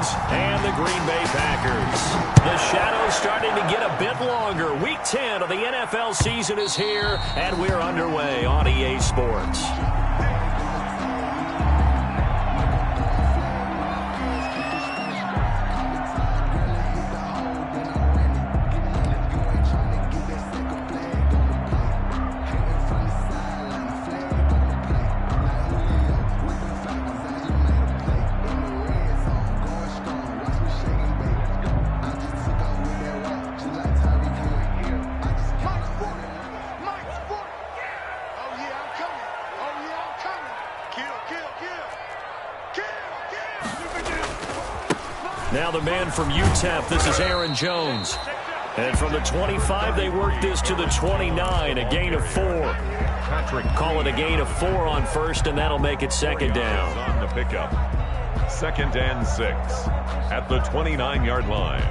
Jones and the Green Bay Packers. The shadow's starting to get a bit longer. Week 10 of the NFL season is here, and we're underway on EA Sports. Now the man from UTEP, this is Aaron Jones. And from the 25, they work this to the 29, a gain of 4. Call it a gain of 4 on first, and that'll make it second down. On the pickup. 2nd and 6 at the 29-yard line.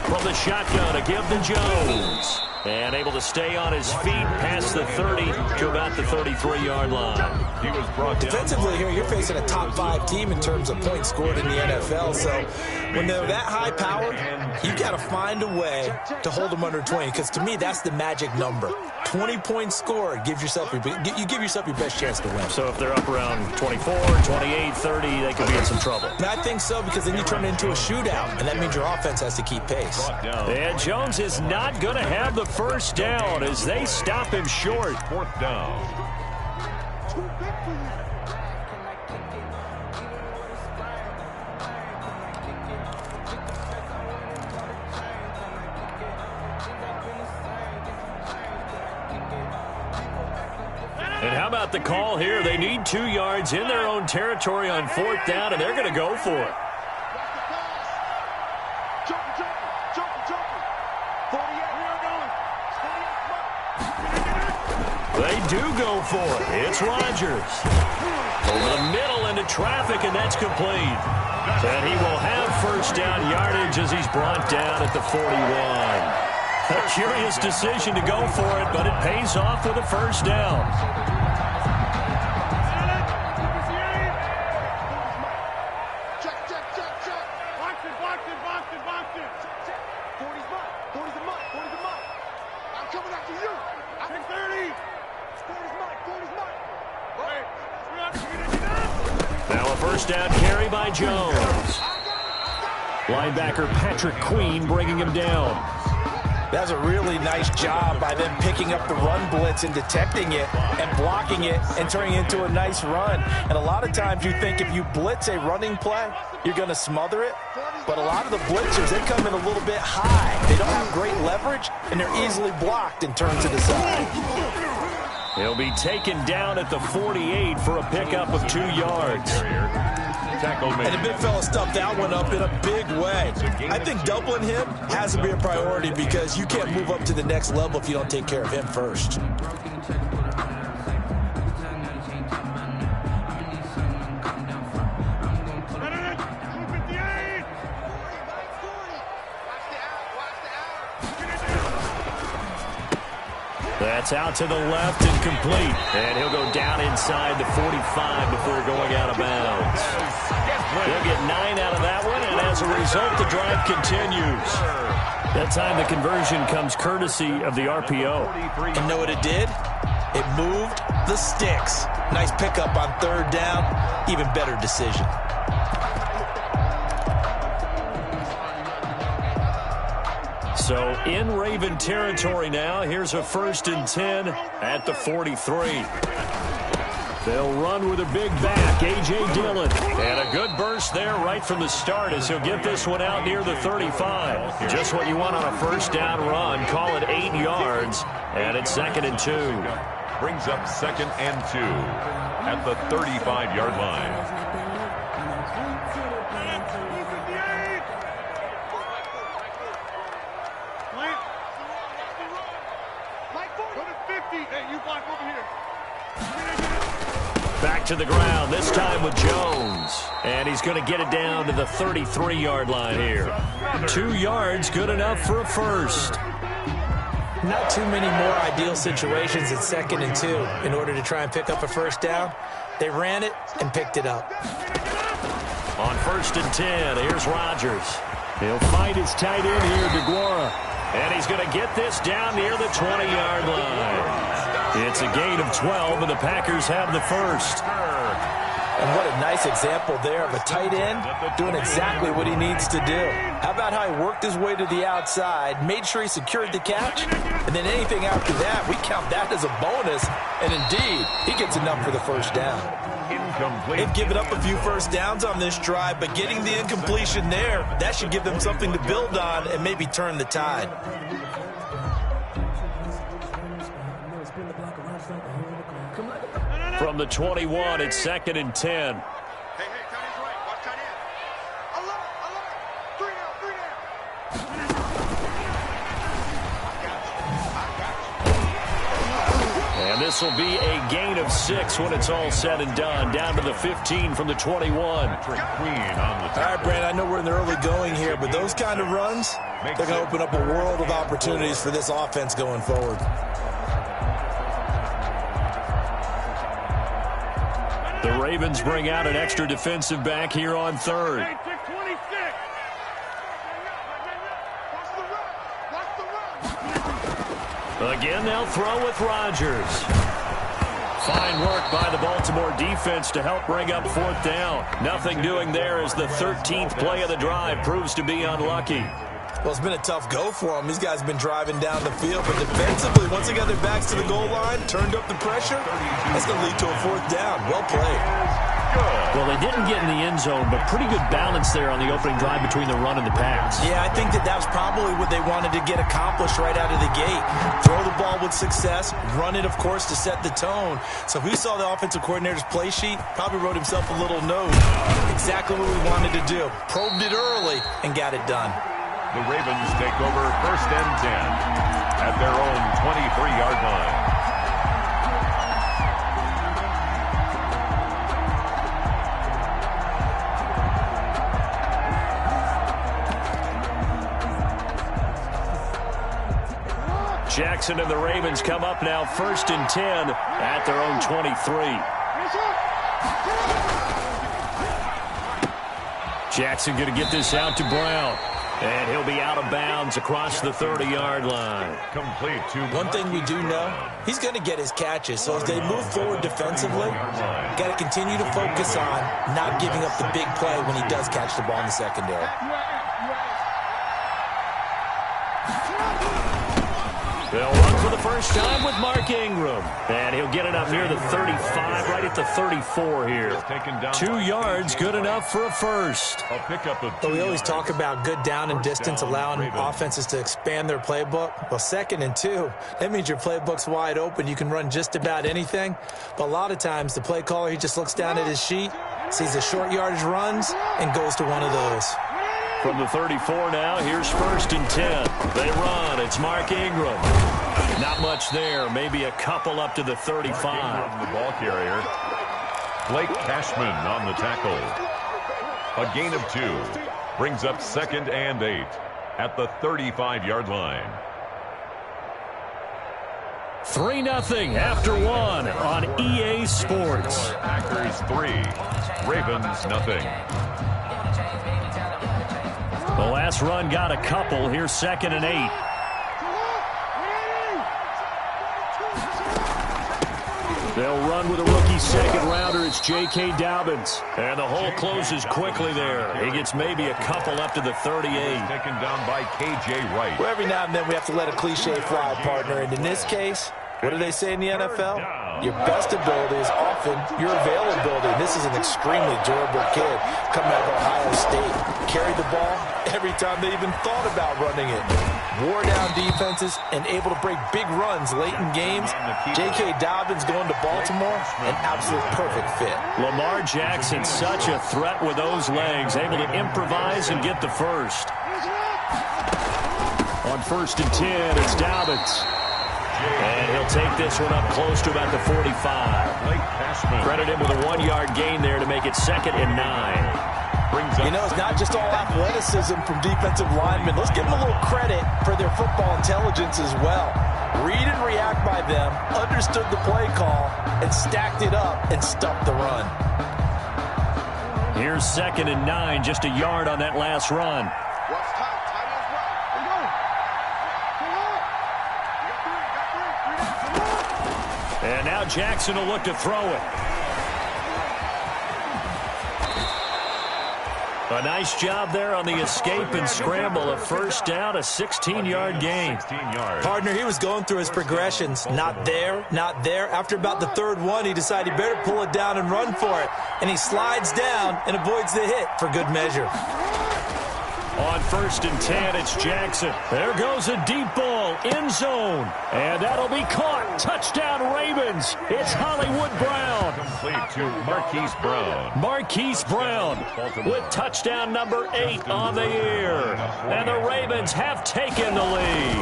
From the shotgun, a give to Jones. And able to stay on his feet past the 30 to about the 33-yard line. He was brought down. Defensively here, you're facing a top 5 team in terms of points scored in the NFL. So when they're that high powered, you got to find a way to hold them under 20. Because to me, that's the magic number. 20 points scored, you give yourself your best chance to win. So if they're up around 24, 28, 30, they could be in some trouble. And I think so, because then you turn it into a shootout, and that means your offense has to keep pace. And Jones is not going to have the first down as they stop him short. 4th down. And how about the call here? They need 2 yards in their own territory on 4th down, and they're going to go for it. They do go for it. It's Rodgers. Over the middle into traffic, and that's complete. And he will have first down yardage as he's brought down at the 41. A curious decision to go for it, but it pays off with a first down. Now a first down carry by Jones. Linebacker Patrick Queen bringing him down. That's a really nice job by them picking up the run blitz and detecting it and blocking it and turning it into a nice run. And a lot of times you think if you blitz a running play, you're going to smother it. But a lot of the blitzers, they come in a little bit high. They don't have great leverage, and they're easily blocked and turned to the side. He'll be taken down at the 48 for a pickup of 2 yards. And the big fella stuffed that one up in a big way. I think doubling him has to be a priority because you can't move up to the next level if you don't take care of him first. That's out to the left and complete. And he'll go down inside the 45 before going out of bounds. They'll get 9 out of that one, and as a result, the drive continues. That time the conversion comes courtesy of the RPO. And know what it did? It moved the sticks. Nice pickup on 3rd down. Even better decision. So in Raven territory now. Here's a 1st and 10 at the 43. They'll run with a big back, A.J. Dillon. And a good burst there right from the start as he'll get this one out near the 35. Just what you want on a first down run. Call it 8 yards, and it's 2nd and 2. Brings up 2nd and 2 at the 35-yard line. Back to the ground, this time with Jones. And he's going to get it down to the 33-yard line here. 2 yards, good enough for a first. Not too many more ideal situations at 2nd and 2 in order to try and pick up a first down. They ran it and picked it up. On 1st and 10, here's Rodgers. He'll find his tight end here, DeGuara. And he's going to get this down near the 20-yard line. It's a gain of 12, and the Packers have the first. And what a nice example there of a tight end doing exactly what he needs to do. How about how he worked his way to the outside, made sure he secured the catch, and then anything after that, we count that as a bonus. And indeed, he gets enough for the first down. Incomplete. They've given up a few first downs on this drive, but getting the incompletion there, that should give them something to build on and maybe turn the tide. From the 21, it's 2nd and 10. Hey, tight end's right. Watch tight end. Alert. 3 down. And this will be a gain of 6 when it's all said and done. Down to the 15 from the 21. Queen on the All right, Brand, I know we're in the early going here, but those kind of runs, they're going to open up a world of opportunities for this offense going forward. The Ravens bring out an extra defensive back here on 3rd. Again, they'll throw with Rodgers. Fine work by the Baltimore defense to help bring up 4th down. Nothing doing there as the 13th play of the drive proves to be unlucky. Well, it's been a tough go for them. These guys have been driving down the field, but defensively, once they got their backs to the goal line, turned up the pressure, that's going to lead to a 4th down. Well played. Well, they didn't get in the end zone, but pretty good balance there on the opening drive between the run and the pass. Yeah, I think that was probably what they wanted to get accomplished right out of the gate. Throw the ball with success, run it, of course, to set the tone. So who saw the offensive coordinator's play sheet probably wrote himself a little note. Exactly what we wanted to do. Probed it early and got it done. The Ravens take over 1st and 10 at their own 23-yard line. Jackson and the Ravens come up now 1st and 10 at their own 23. Jackson going to get this out to Brown. And he'll be out of bounds across the 30-yard line. Complete to one thing we do know, he's going to get his catches. So as they move forward defensively, got to continue to focus on not giving up the big play when he does catch the ball in the secondary. They'll run for the first time with Mark Ingram. And he'll get it up near the 35, right at the 34 here. 2 yards, good enough for a first. But we always talk about good down and distance, allowing offenses to expand their playbook. Well, 2nd and 2, that means your playbook's wide open. You can run just about anything. But a lot of times, the play caller, he just looks down at his sheet, sees the short yardage runs, and goes to one of those. From the 34 now, here's 1st and 10. They run. It's Mark Ingram. Not much there. Maybe a couple up to the 35. The ball carrier. Blake Cashman on the tackle. A gain of 2. Brings up 2nd and 8 at the 35-yard line. 3-0 after 1 on EA Sports. Packers 3. Ravens nothing. The last run got a couple. Here's 2nd and 8. They'll run with a rookie second-rounder. It's J.K. Dobbins. And the hole closes quickly there. He gets maybe a couple up to the 38. Taken down by K.J. Wright. Well, every now and then we have to let a cliche fly, partner. And in this case, what do they say in the NFL? Your best ability is often your availability. And this is an extremely durable kid coming out of Ohio State. Carried the ball every time they even thought about running it. Wore down defenses and able to break big runs late in games. J.K. Dobbins going to Baltimore, an absolute perfect fit. Lamar Jackson, such a threat with those legs, able to improvise and get the first. On 1st and 10, it's Dobbins. And he'll take this one up close to about the 45. Credit him with a 1-yard gain there to make it 2nd and 9. You know, it's not just all athleticism from defensive linemen. Let's give them a little credit for their football intelligence as well. Read and react by them, understood the play call, and stacked it up and stuffed the run. Here's 2nd and 9, just a yard on that last run. What's tight? Tight ends right. Here you go. And now Jackson will look to throw it. A nice job there on the escape and scramble. A first down, a 16-yard gain. 16 yards. Partner, he was going through his progressions. Not there, not there. After about the third one, he decided he better pull it down and run for it. And he slides down and avoids the hit for good measure. On 1st and 10, it's Jackson. There goes a deep ball, end zone. And that'll be caught. Touchdown, Ravens. It's Hollywood Brown. Complete to Marquise Brown. Marquise Brown with touchdown number 8 on the year. And the Ravens have taken the lead.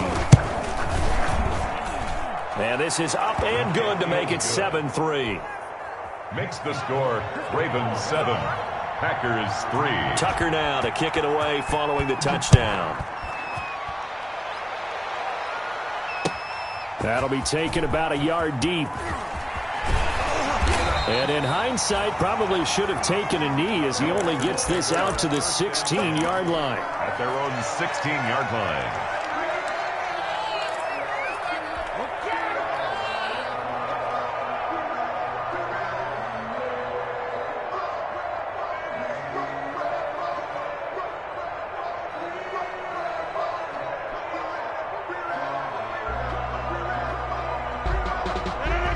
And this is up and good to make it 7-3. Makes the score Ravens 7. Packers 3. Tucker now to kick it away following the touchdown. That'll be taken about a yard deep. And in hindsight, probably should have taken a knee as he only gets this out to the 16-yard line. At their own 16-yard line.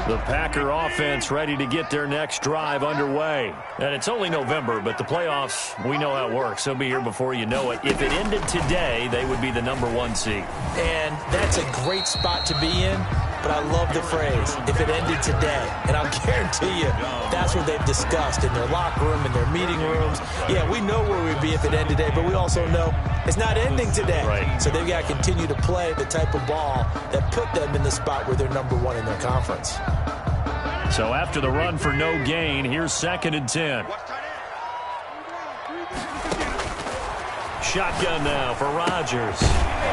The Packer offense ready to get their next drive underway. And it's only November, but the playoffs, we know how it works. They'll be here before you know it. If it ended today, they would be the number 1 seed. And that's a great spot to be in, but I love the phrase, if it ended today. And I'll guarantee you, that's what they've discussed in their locker room, in their meeting rooms. Yeah, we know where we'd be if it ended today, but we also know it's not ending today. Right. So they've got to continue to play the type of ball that put them in the spot where they're number 1 in their conference. So after the run for no gain, here's 2nd and 10. Shotgun now for Rodgers.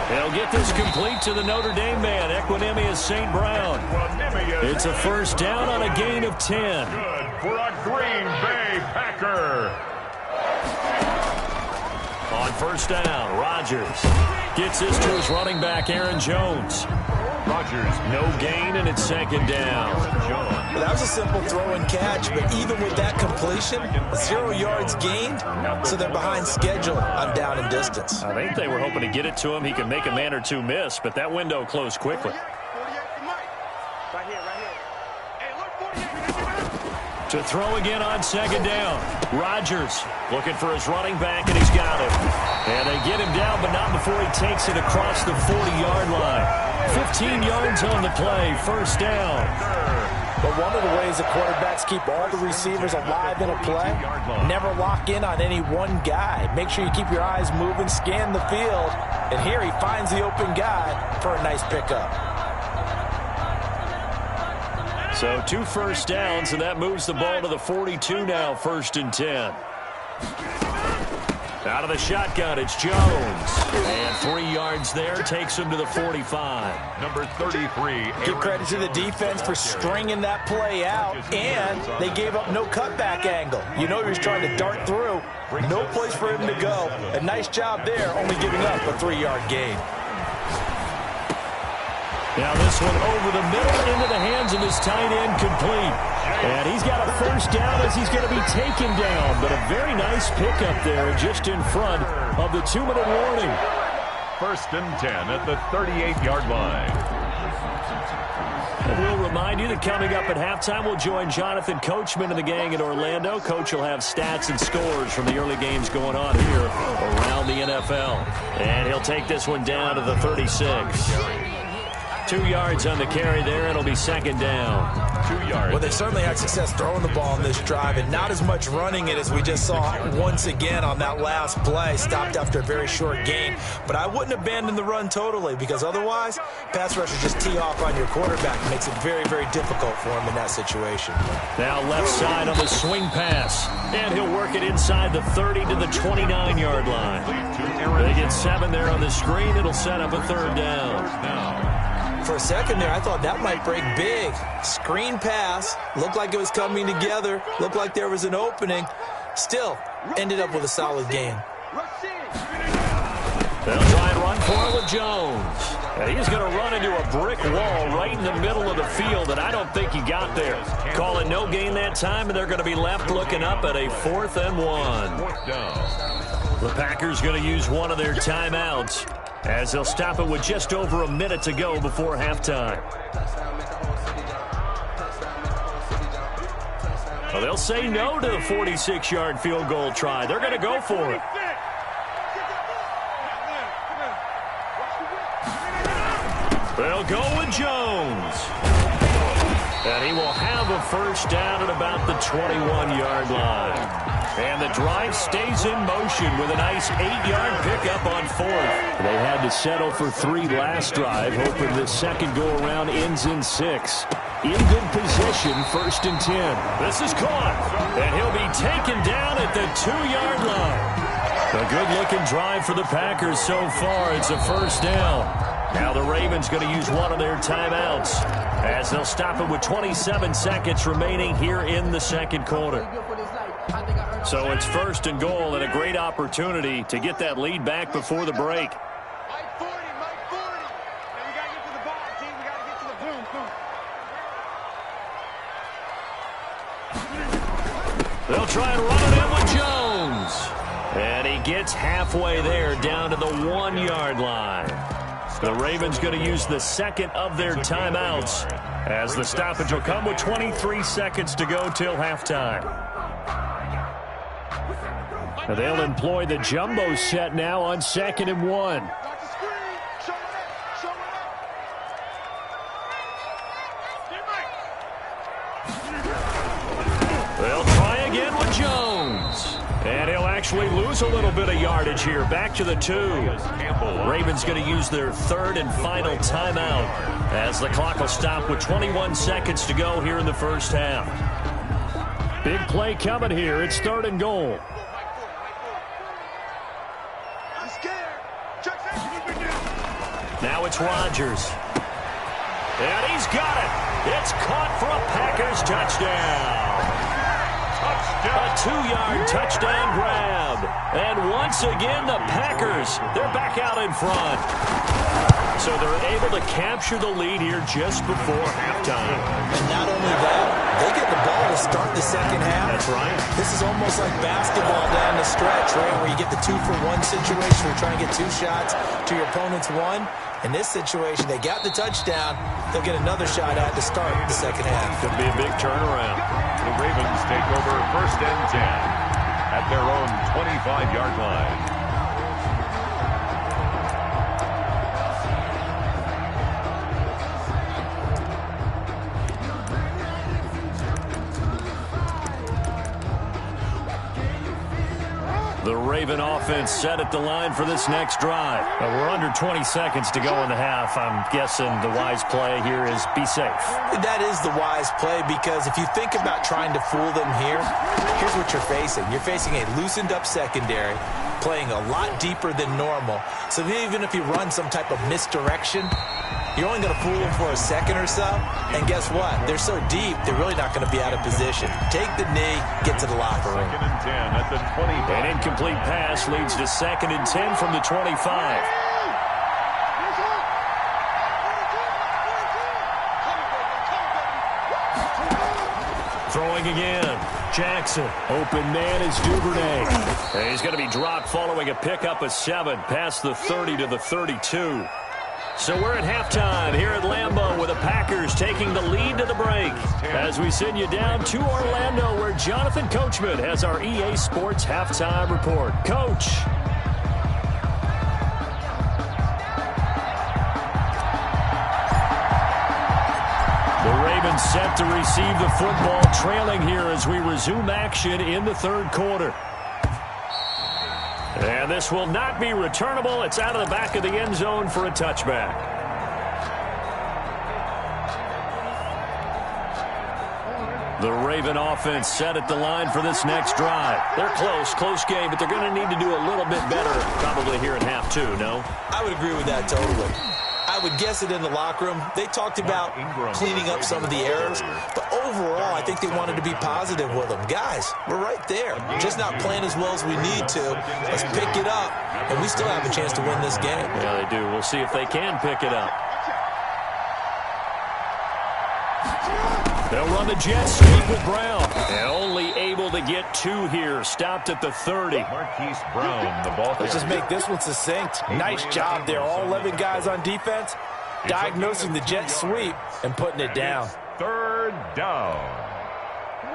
They'll get this complete to the Notre Dame man, Equinemius St. Brown. It's a first down on a gain of 10. Good for a Green Bay Packer. On first down, Rodgers gets this to his running back, Aaron Jones. Rodgers, No gain, and it's 2nd down. Well, that was a simple throw and catch, but even with that completion, 0 yards gained, so they're behind schedule on down and distance. I think they were hoping to get it to him. He could make a man or two miss, but that window closed quickly. 48 to Mike. Right here. Hey, look, 48. To throw again on 2nd down. Rodgers looking for his running back, and he's got it. And they get him down, but not before he takes it across the 40-yard line. 15 yards on the play, first down. But one of the ways the quarterbacks keep all the receivers alive in a play, never lock in on any one guy. Make sure you keep your eyes moving, scan the field, and here he finds the open guy for a nice pickup. So 2 first downs, and that moves the ball to the 42 now, 1st and 10. Out of the shotgun, it's Jones. And 3 yards there, takes him to the 45. number 33. Give credit to the defense for stringing that play out, and they gave up no cutback angle. You know he was trying to dart through. No place for him to go. A nice job there, only giving up a 3-yard gain. Now this one over the middle into the hands of his tight end, complete. And he's got a first down as he's going to be taken down. But a very nice pickup there just in front of the 2-minute warning. 1st and 10 at the 38-yard line. And we'll remind you that coming up at halftime, we'll join Jonathan Coachman and the gang in Orlando. Coach will have stats and scores from the early games going on here around the NFL. And he'll take this one down to the 36. 2 yards on the carry there. It'll be 2nd down. 2 yards. Well, they certainly had success throwing the ball in this drive, and not as much running it as we just saw once again on that last play. Stopped after a very short gain. But I wouldn't abandon the run totally, because otherwise, pass rushers just tee off on your quarterback. It makes it very, very difficult for him in that situation. Now left side on the swing pass. And he'll work it inside the 30 to the 29-yard line. They get 7 there on the screen. It'll set up a 3rd down. For a second there, I thought that might break big. Screen pass. Looked like it was coming together. Looked like there was an opening. Still, ended up with a solid gain. They'll try and run for it with Jones. And he's going to run into a brick wall right in the middle of the field, and I don't think he got there. Call it no gain that time, and they're going to be left looking up at a 4th and 1. The Packers going to use one of their timeouts as they'll stop it with just over a minute to go before halftime. Well, they'll say no to the 46-yard field goal try. They're going to go for it. They'll go with Jones. And he will have a first down at about the 21-yard line. And the drive stays in motion with a nice 8-yard pickup on 4th. They had to settle for 3 last drive, hoping the second go-around ends in 6. In good position, 1st and 10. This is caught, and he'll be taken down at the 2-yard line. A good-looking drive for the Packers so far. It's a first down. Now the Ravens going to use one of their timeouts as they'll stop it with 27 seconds remaining here in the second quarter. So it's 1st and goal and a great opportunity to get that lead back before the break. Mike 40. And we got to get to the ball, team. We got to get to the boom. They'll try and run it in with Jones. And he gets halfway there down to the 1-yard line. The Ravens going to use the second of their timeouts as the stoppage will come with 23 seconds to go till halftime. Now they'll employ the jumbo set now on 2nd and 1. They'll try again with Jones. And he'll actually lose a little bit of yardage here. Back to the 2. Ravens going to use their 3rd and final timeout as the clock will stop with 21 seconds to go here in the first half. Big play coming here. It's 3rd and goal. Now it's Rodgers. And he's got it. It's caught for a Packers touchdown. A 2-yard touchdown grab. And once again, the Packers, they're back out in front. So they're able to capture the lead here just before halftime. And not only that, they get the ball to start the second half. That's right. This is almost like basketball down the stretch, right, where you get the 2-for-1 situation. You're trying to get 2 shots to your opponent's 1. In this situation, they got the touchdown. They'll get another shot at to start the second half. Could be a big turnaround. The Ravens take over 1st and 10 at their own 25-yard line. The Raven offense set at the line for this next drive. We're under 20 seconds to go in the half. I'm guessing the wise play here is be safe. That is the wise play, because if you think about trying to fool them here, here's what you're facing. You're facing a loosened up secondary, playing a lot deeper than normal. So even if you run some type of misdirection, you're only going to fool them for a second or so. And guess what? They're so deep, they're really not going to be out of position. Take the knee, get to the locker room. 2nd and 10 at the 25. An incomplete pass leads to 2nd and 10 from the 25. Throwing again. Jackson. Open man is Duvernay. And he's going to be dropped following a pickup of 7 past the 30 to the 32. So we're at halftime here at Lambeau with the Packers taking the lead to the break as we send you down to Orlando where Jonathan Coachman has our EA Sports halftime report. Coach. The Ravens set to receive the football, trailing here as we resume action in the 3rd quarter. And this will not be returnable. It's out of the back of the end zone for a touchback. The Raven offense set at the line for this next drive. They're close game, but they're going to need to do a little bit better probably here in half 2, no? I would agree with that totally. I would guess it in the locker room. They talked about cleaning up some of the errors, but overall, I think they wanted to be positive with them. Guys, we're right there. Just not playing as well as we need to. Let's pick it up, and we still have a chance to win this game. Yeah, they do. We'll see if they can pick it up. They'll run the jet sweep with Brown. And only able to get 2 here. Stopped at the 30. Marquise Brown, the ball. Let's just make this one succinct. Nice job there. All 11 guys on defense, diagnosing the jet sweep and putting it down. 3rd down.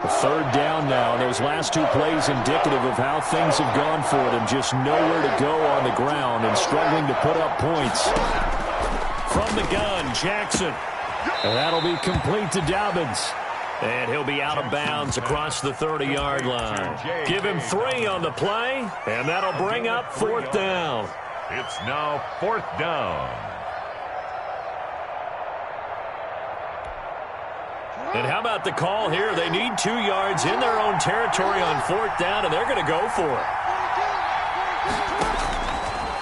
A 3rd down now. Those last 2 plays indicative of how things have gone for them. Just nowhere to go on the ground and struggling to put up points. From the gun, Jackson. And that'll be complete to Dobbins. And he'll be out of bounds across the 30-yard line. Give him 3 on the play, and that'll bring up 4th down. It's now 4th down. And how about the call here? They need 2 yards in their own territory on 4th down, and they're going to go for it.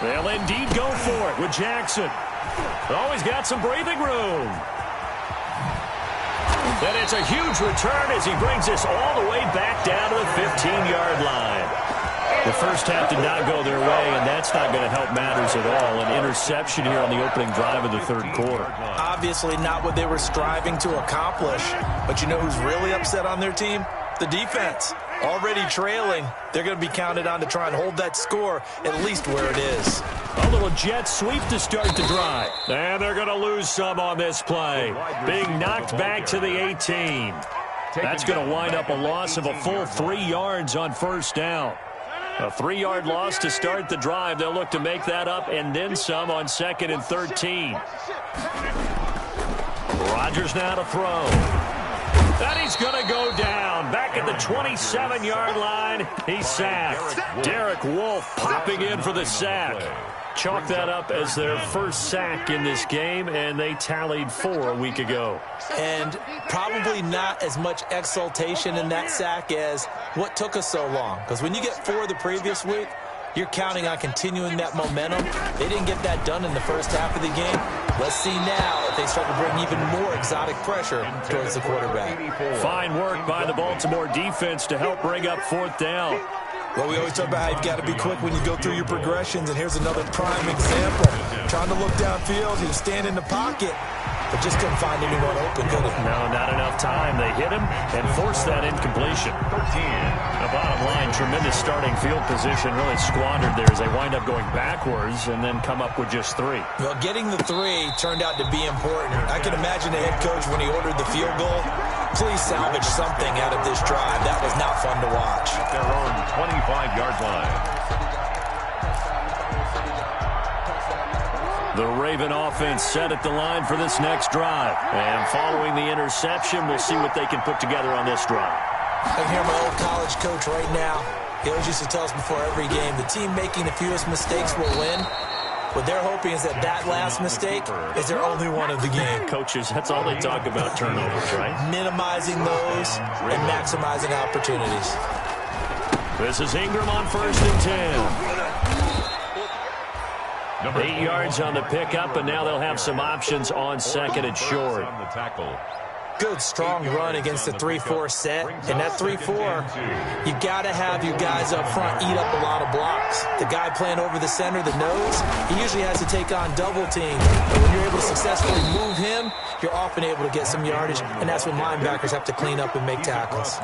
They'll indeed go for it with Jackson. Always got some breathing room. And it's a huge return as he brings this all the way back down to the 15-yard line. The first half did not go their way, and that's not going to help matters at all. An interception here on the opening drive of the 3rd quarter. Obviously not what they were striving to accomplish. But you know who's really upset on their team? The defense. Already trailing. They're going to be counted on to try and hold that score at least where it is. A little jet sweep to start the drive. And they're going to lose some on this play. Being knocked back to the 18. That's going to wind up a loss of a full 3 yards on 1st down. A 3-yard loss to start the drive. They'll look to make that up and then some on 2nd and 13. Rodgers now to throw. And he's going to go down. Back at the 27-yard line, he's sacked. Derek Wolfe popping in for the sack. Chalk that up as their first sack in this game, and they tallied 4 a week ago. And probably not as much exultation in that sack as what took us so long. Because when you get 4 the previous week, you're counting on continuing that momentum. They didn't get that done in the first half of the game. Let's see now if they start to bring even more exotic pressure towards the quarterback. Fine work by the Baltimore defense to help bring up 4th down. Well, we always talk about how you've got to be quick when you go through your progressions, and here's another prime example. Trying to look downfield, he was standing in the pocket, but just couldn't find anyone open, could he? No, not enough time. They hit him and forced that incompletion. The bottom line, tremendous starting field position, really squandered there as they wind up going backwards and then come up with just 3. Well, getting the 3 turned out to be important. I can imagine the head coach when he ordered the field goal. Please salvage something out of this drive. That was not fun to watch. At their own 25-yard line. The Raven offense set at the line for this next drive. And following the interception, we'll see what they can put together on this drive. I can hear my old college coach right now. He always used to tell us before every game, the team making the fewest mistakes will win. What they're hoping is that that last mistake is their only one of the game. Coaches, that's all they talk about, turnovers, right? Minimizing those and maximizing opportunities. This is Ingram on 1st and 10. 8 yards on the pickup, and now they'll have some options on 2nd and short. On the tackle. Good, strong run against the 3-4 set. And that 3-4, you got to have your guys up front eat up a lot of blocks. The guy playing over the center, the nose, he usually has to take on double team. But when you're able to successfully move him, you're often able to get some yardage, and that's when linebackers have to clean up and make tackles.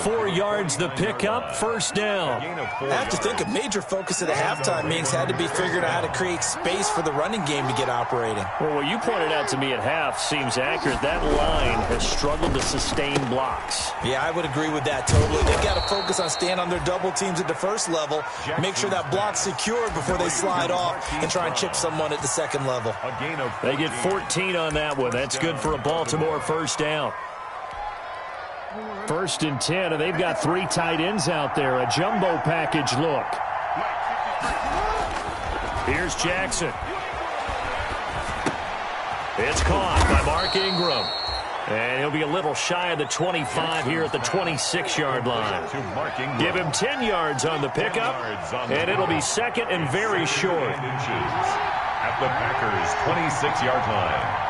4 yards the pickup, 1st down. I have to think a major focus of the halftime meetings had to be figuring out how to create space for the running game to get operating. Well, what you pointed out to me at half seems accurate. That line has struggled to sustain blocks. Yeah, I would agree with that totally. They've got to focus on staying on their double teams at the first level, make sure that block's secured before they slide off and try and chip someone at the second level. They get 14 on that one. That's good for a Baltimore 1st down. 1st and 10, and they've got 3 tight ends out there. A jumbo package look. Here's Jackson. It's caught by Mark Ingram. And he'll be a little shy of the 25 here at the 26-yard line. Give him 10 yards on the pickup, and it'll be 2nd and very short. at the Packers' 26-yard line.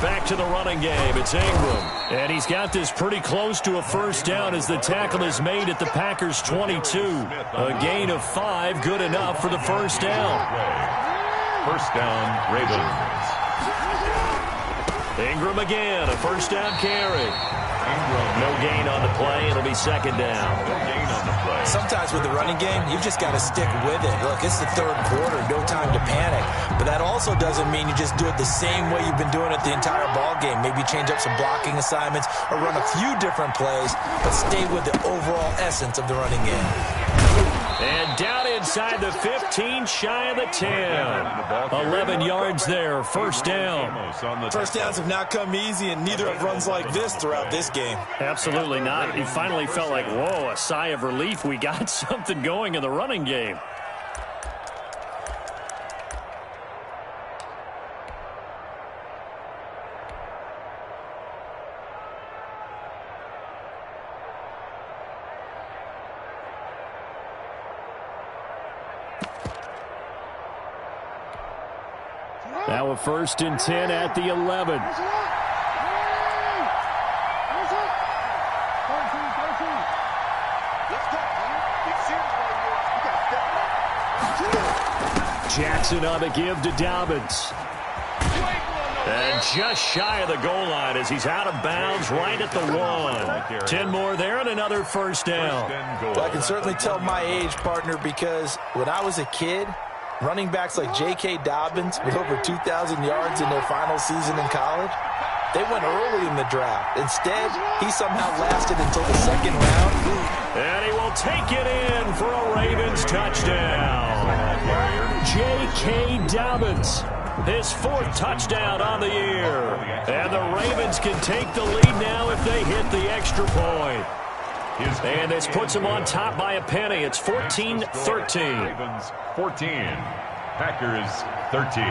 Back to the running game. It's Ingram. And he's got this pretty close to a first down as the tackle is made at the Packers' 22. A gain of 5, good enough for the first down. First down, Ravens. Ingram again, a first down carry. No gain on the play. It'll be second down. No gain on the play. Sometimes with the running game, you've just got to stick with it. Look, it's the third quarter, no time to panic. But that also doesn't mean you just do it the same way you've been doing it the entire ball game. Maybe change up some blocking assignments or run a few different plays, but stay with the overall essence of the running game. And down inside the 15, shy of the 10. 11 yards there, first down. First downs have not come easy, and neither have runs like this throughout this game. Absolutely not. He finally felt like, whoa, a sigh of relief. We got something going in the running game. Now a first and 10 at the 11. Jackson on the give to Dobbins. And just shy of the goal line as he's out of bounds right at the 1. 10 more there and another first down. Well, I can certainly tell my age, partner, because when I was a kid, running backs like J.K. Dobbins with over 2,000 yards in their final season in college, they went early in the draft. Instead, he somehow lasted until the second round. And he will take it in for a Ravens touchdown. J.K. Dobbins, his 4th touchdown on the year. And the Ravens can take the lead now if they hit the extra point. And this puts them on top by a penny. It's 14-13. Ravens 14, Packers 13.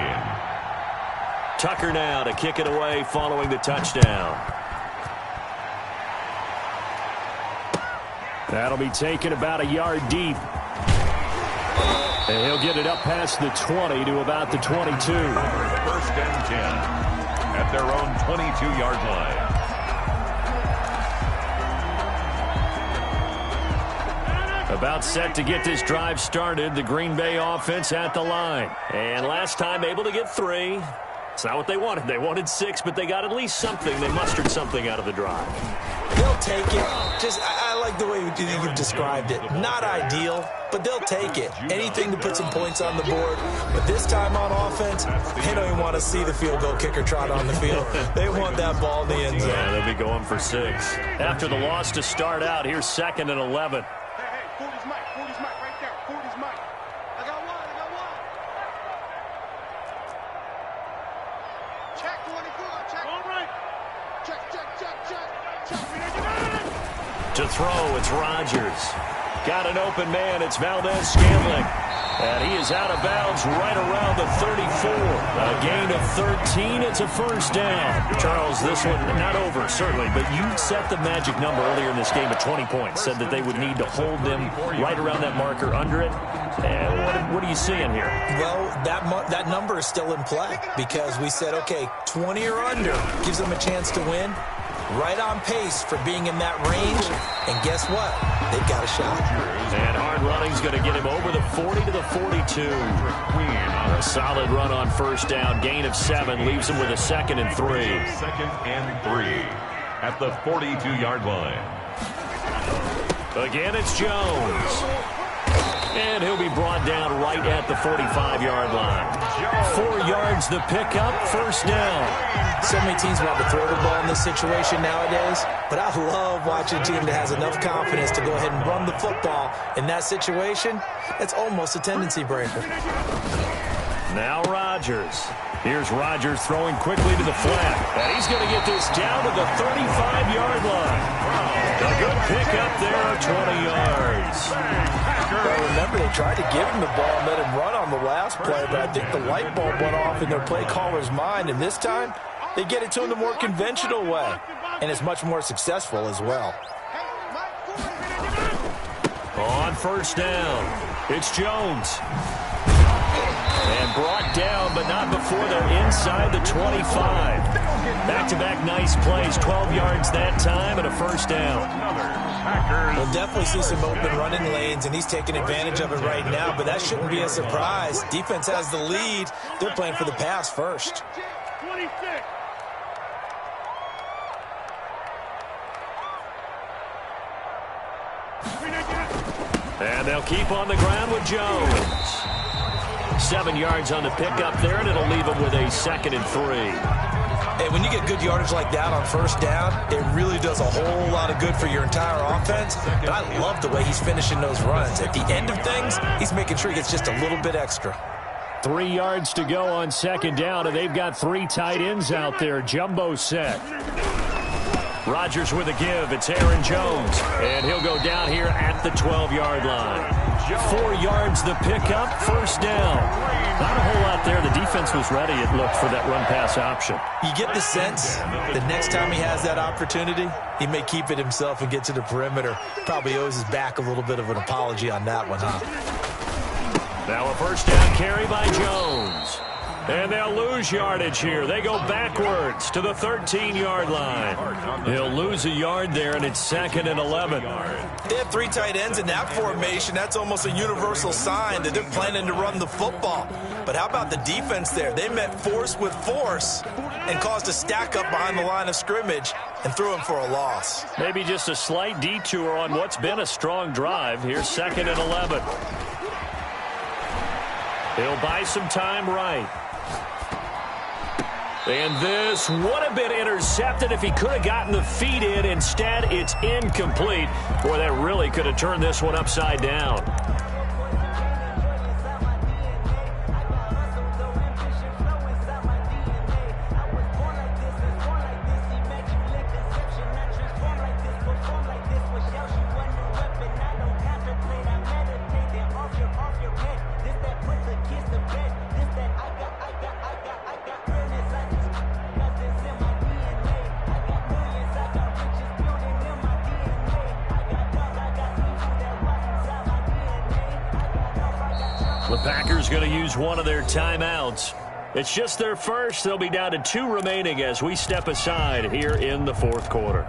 Tucker now to kick it away following the touchdown. That'll be taken about a yard deep. And he'll get it up past the 20 to about the 22. First and 10 at their own 22-yard line. About set to get this drive started. The Green Bay offense at the line. And last time able to get 3. It's not what they wanted. They wanted 6, but they got at least something. They mustered something out of the drive. They'll take it. I like the way you described it. Not ideal, but they'll take it. Anything to put some points on the board. But this time on offense, they don't even want to see the field goal kicker trot on the field. They want that ball in the end zone. Yeah, they'll be going for 6. After the loss to start out, here's 2nd and 11. To throw, it's Rodgers. Got an open man, it's Valdez-Scantling. And he is out of bounds right around the 34. A gain of 13, it's a first down. Charles, this one not over, certainly, but you set the magic number earlier in this game at 20 points. Said that they would need to hold them right around that marker under it. And what are you seeing here? Well, that number is still in play because we said, okay, 20 or under gives them a chance to win. Right on pace for being in that range. And guess what? They've got a shot. And hard running's going to get him over the 40 to the 42. A solid run on first down. Gain of 7 leaves him with a 2nd and 3. 2nd and 3 at the 42-yard line. Again, it's Jones. And he'll be brought down right at the 45-yard line. 4 yards the pickup, first down. So many teams want to throw the ball in this situation nowadays, but I love watching a team that has enough confidence to go ahead and run the football. In that situation, it's almost a tendency breaker. Now Rodgers. Here's Rodgers throwing quickly to the flat. And he's going to get this down to the 35-yard line. A good pickup there, 20 yards. Well, remember, they tried to give him the ball and let him run on the last play, but I think the light bulb went off in their play caller's mind, and this time they get it to him the more conventional way, and it's much more successful as well. On first down, it's Jones. brought down, but not before they're inside the 25. Back-to-back nice plays, 12 yards that time and a first down. We'll definitely see some open running lanes, and he's taking advantage of it right now, but that shouldn't be a surprise. Defense has the lead. They're playing for the pass first. 26. And they'll keep on the ground with Jones. 7 yards on the pickup there, and it'll leave them with a 2nd and 3. Hey, when you get good yardage like that on first down, it really does a whole lot of good for your entire offense. But I love the way he's finishing those runs. At the end of things, he's making sure he gets just a little bit extra. 3 yards to go on 2nd down, and they've got 3 tight ends out there. Jumbo set. Rodgers with a give. It's Aaron Jones. And he'll go down here at the 12-yard line. 4 yards the pickup, first down. Not a whole lot there. The defense was ready, it looked, for that run-pass option. You get the sense the next time he has that opportunity, he may keep it himself and get to the perimeter. Probably owes his back a little bit of an apology on that one, huh? Now a first down carry by Jones. And they'll lose yardage here. They go backwards to the 13-yard line. He'll lose a yard there, and it's 2nd and 11. They have 3 tight ends in that formation. That's almost a universal sign that they're planning to run the football. But how about the defense there? They met force with force and caused a stack up behind the line of scrimmage and threw him for a loss. Maybe just a slight detour on what's been a strong drive. Here's 2nd and 11. He'll buy some time right. And this would have been intercepted if he could have gotten the feet in. Instead, it's incomplete. Boy, that really could have turned this one upside down. The Packers going to use one of their timeouts. It's just their first. They'll be down to 2 remaining as we step aside here in the 4th quarter.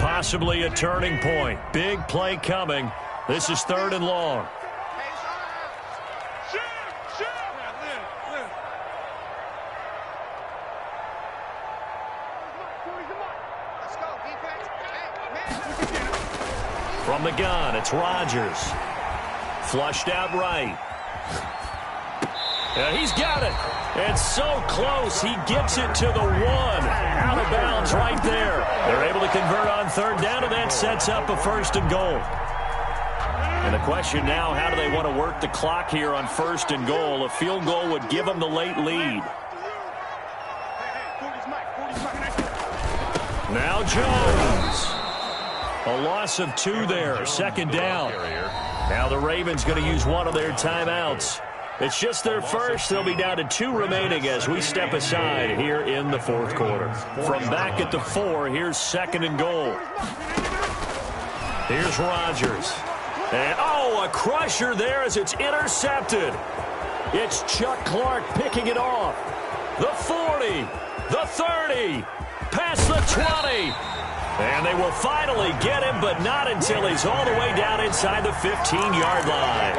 Possibly a turning point. Big play coming. This is 3rd and long. From the gun, it's Rodgers. Flushed out right. And he's got it. And so close, he gets it to the 1. Out of bounds right there. They're able to convert on 3rd down, and that sets up a 1st and goal. And the question now, how do they want to work the clock here on 1st and goal? A field goal would give them the late lead. Now Jones. A loss of 2 there, 2nd down. Now the Ravens going to use one of their timeouts. It's just their first. They'll be down to 2 remaining as we step aside here in the 4th quarter. From back at the 4, here's 2nd and goal. Here's Rodgers. And, a crusher there as it's intercepted. It's Chuck Clark picking it off. The 40, the 30, past the 20. And they will finally get him, but not until he's all the way down inside the 15-yard line.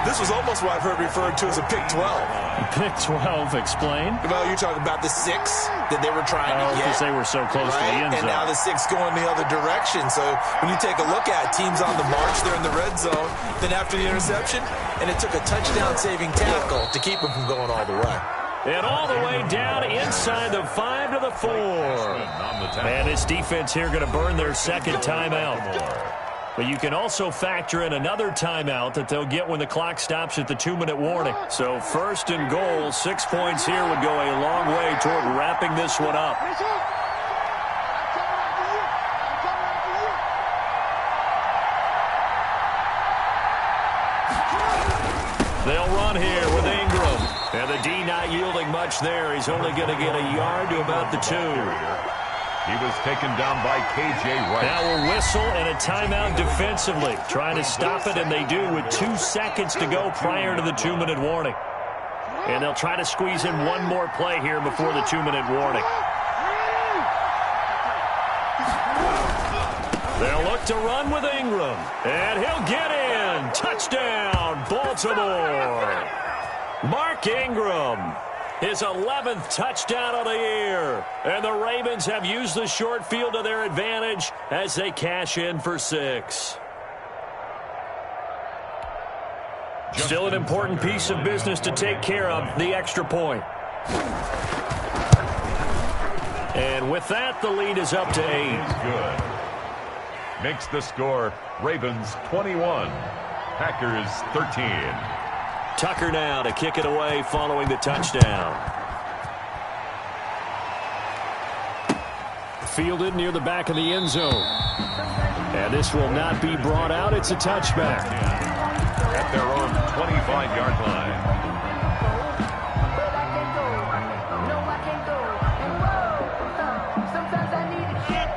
This was almost what I've heard referred to as a pick 12. Pick 12, explain? Well, you're talking about the 6 that they were trying to get. Because they were so close to the end zone. And now the 6 going the other direction. So when you take a look at teams on the march, they're in the red zone. Then after the interception, and it took a touchdown-saving tackle to keep them from going all the way. And all the way down inside the 5 to the 4. And this defense here going to burn their 2nd timeout. But you can also factor in another timeout that they'll get when the clock stops at the 2-minute warning. So 1st and goal, 6 points here would go a long way toward wrapping this one up. They'll run here with Ingram. And the D not yielding much there. He's only going to get a yard to about the 2. He was taken down by K.J. Wright. Now a whistle and a timeout defensively. Trying to stop it, and they do with 2 seconds to go prior to the 2-minute warning. And they'll try to squeeze in one more play here before the 2-minute warning. They'll look to run with Ingram. And he'll get in. Touchdown, Baltimore. Mark Ingram. His 11th touchdown of the year. And the Ravens have used the short field to their advantage as they cash in for 6. Still an important piece of business to take care of, the extra point. And with that, the lead is up to 8. Good. Makes the score Ravens 21, Packers 13. Tucker now to kick it away following the touchdown. Fielded near the back of the end zone. And this will not be brought out. It's a touchback. At their own 25-yard line.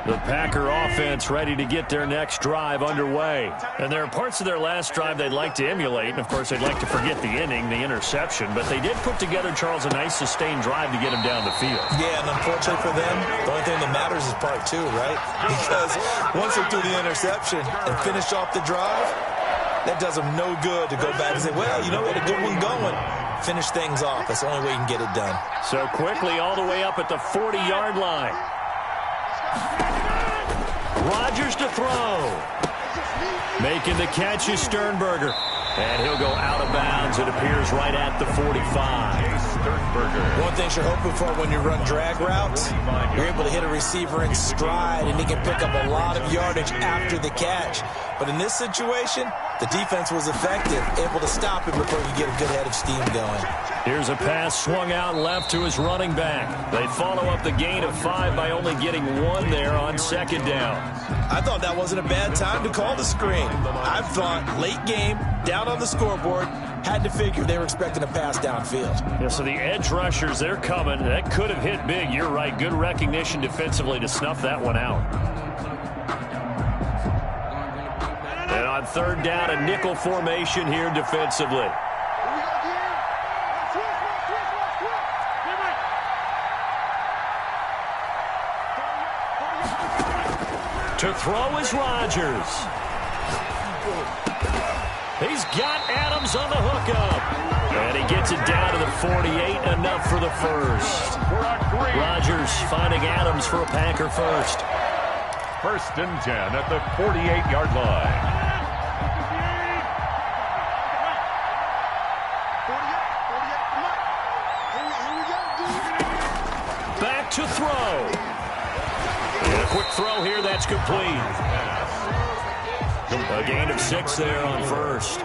The Packer offense ready to get their next drive underway. And there are parts of their last drive they'd like to emulate. And, of course, they'd like to forget the inning, the interception. But they did put together, Charles, a nice sustained drive to get him down the field. Yeah, and unfortunately for them, the only thing that matters is part 2, right? Because once they threw the interception and finished off the drive, that does them no good to go back and say, well, you know what, a good one going. Finish things off. That's the only way you can get it done. So quickly all the way up at the 40-yard line. Rodgers to throw. Making the catch is Sternberger. And he'll go out of bounds. It appears right at the 45. One thing you're hoping for when you run drag routes, you're able to hit a receiver in stride, and he can pick up a lot of yardage after the catch. But in this situation, the defense was effective, able to stop him before you get a good head of steam going. Here's a pass swung out left to his running back. They follow up the gain of 5 by only getting 1 there on second down. I thought that wasn't a bad time to call the screen. I thought late game, down on the scoreboard, had to figure they were expecting a pass downfield. Yeah, so the edge rushers, they're coming. That could have hit big. You're right. Good recognition defensively to snuff that one out. And on third down, a nickel formation here defensively. To throw is Rodgers. He's got Adams on the hookup. And he gets it down to the 48, enough for the first. Rodgers finding Adams for a Packer first. 1st and 10 at the 48-yard line. Back to throw. And a quick throw here, that's complete. A gain of 6 there on first.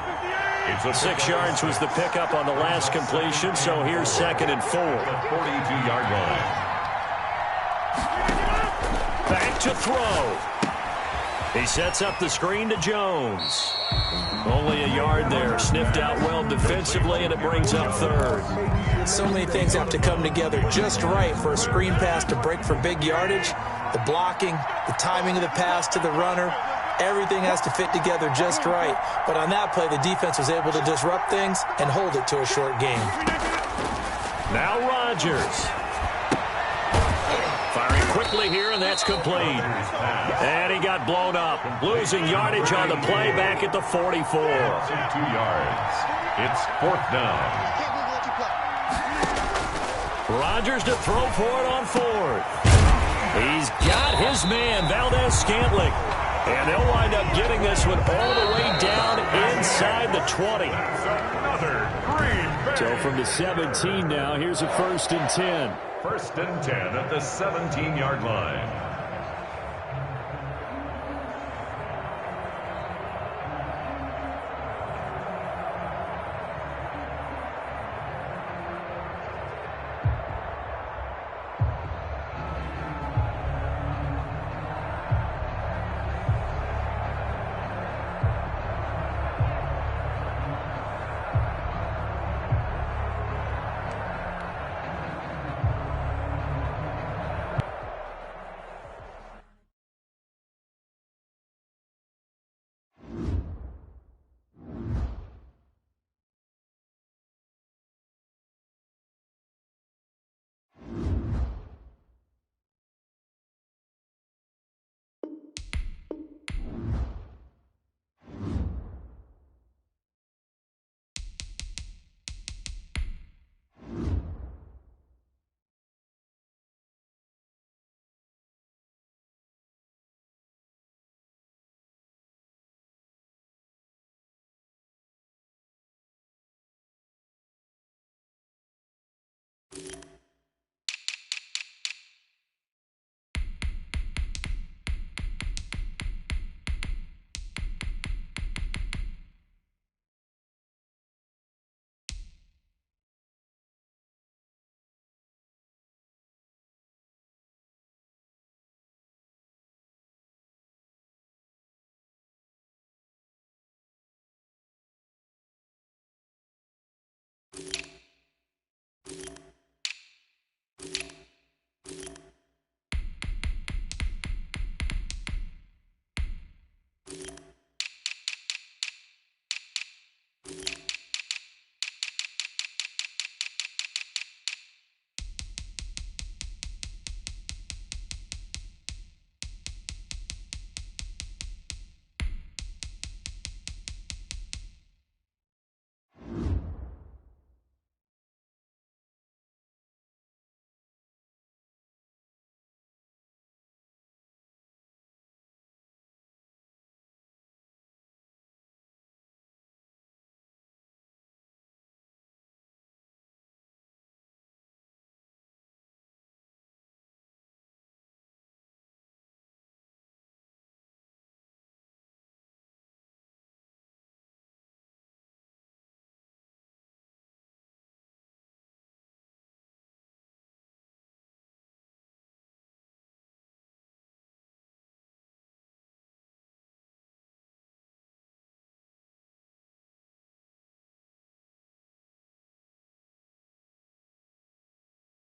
6 yards was the pickup on the last completion, so here's 2nd and 4. 42-yard line. Back to throw. He sets up the screen to Jones. Only a yard there. Sniffed out well defensively, and it brings up 3rd. So many things have to come together just right for a screen pass to break for big yardage. The blocking, the timing of the pass to the runner, everything has to fit together just right. But on that play, the defense was able to disrupt things and hold it to a short game. Now Rodgers. Firing quickly here, and that's complete. And he got blown up. Losing yardage on the play back at the 44. 2 yards. It's 4th down. Rodgers to throw for it on 4th. He's got his man, Valdez-Scantling. And they'll wind up getting this one all the way down inside the 20. So from the 17 now, here's a 1st and 10. 1st and 10 at the 17-yard line.